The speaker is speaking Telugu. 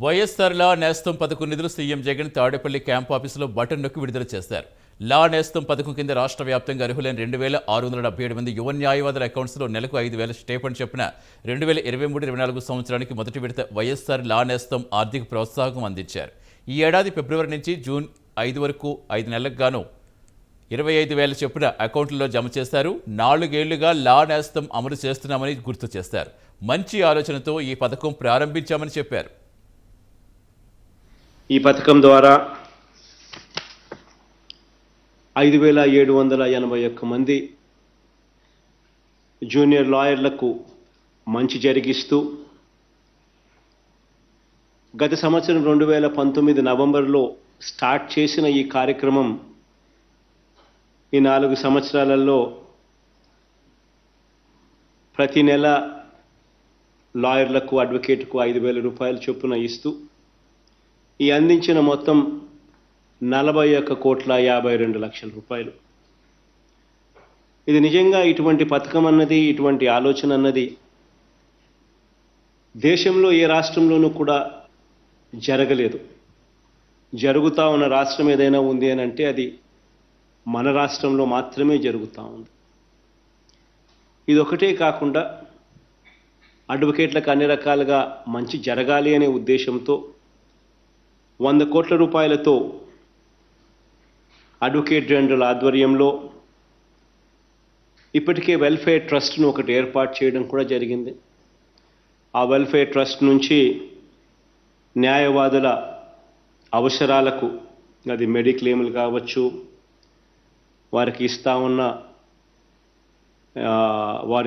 వైఎస్ఆర్ లా నేస్తం పథకం నిధులు సీఎం జగన్ తాడేపల్లి క్యాంప్ ఆఫీసులో బటన్ నొక్కి విడుదల చేశారు. లా నేస్తం పథకం కింద రాష్ట్ర వ్యాప్తంగా అర్హులైన 2,677 మంది యువ న్యాయవాదుల అకౌంట్స్లో నెలకు 5,000 స్టేఫండ్ చొప్పున 2023-24 సంవత్సరానికి మొదటి విడత వైఎస్ఆర్ లా నేస్తం ఆర్థిక ప్రోత్సాహకం అందించారు. ఈ ఏడాది ఫిబ్రవరి నుంచి జూన్ 5 వరకు 5 నెలలకు గాను 25,000 చొప్పున అకౌంట్లలో జమ చేశారు. 4 ఏళ్లుగా లా నేస్తం అమలు చేస్తున్నామని గుర్తు చేశారు. మంచి ఆలోచనతో ఈ పథకం ప్రారంభించామని చెప్పారు. ఈ పథకం ద్వారా 5,781 మంది జూనియర్ లాయర్లకు మంచి జరిగిస్తూ గత సంవత్సరం 2019 నవంబర్లో స్టార్ట్ చేసిన ఈ కార్యక్రమం ఈ 4 సంవత్సరాలలో ప్రతి నెల లాయర్లకు అడ్వకేట్కు 5,000 రూపాయల చొప్పున ఇస్తూ ఈ అందించిన మొత్తం 41,52 రూపాయలు. ఇది నిజంగా ఇటువంటి పథకం అన్నది, ఇటువంటి ఆలోచన అన్నది దేశంలో ఏ రాష్ట్రంలోనూ కూడా జరగలేదు. జరుగుతూ ఉన్న రాష్ట్రం ఏదైనా ఉంది అని అంటే అది మన రాష్ట్రంలో మాత్రమే జరుగుతూ ఉంది. ఇది ఒకటే కాకుండా అడ్వకేట్లకు అన్ని రకాలుగా మంచి జరగాలి అనే ఉద్దేశంతో 100 కోట్ల రూపాయలతో అడ్వకేట్ జనరల్ ఆధ్వర్యంలో ఇప్పటికే వెల్ఫేర్ ట్రస్ట్ను ఒకటి ఏర్పాటు చేయడం కూడా జరిగింది. ఆ వెల్ఫేర్ ట్రస్ట్ నుంచి న్యాయవాదుల అవసరాలకు, అది మెడిక్లెయిమ్లు కావచ్చు, వారికి ఇస్తా ఉన్న వారి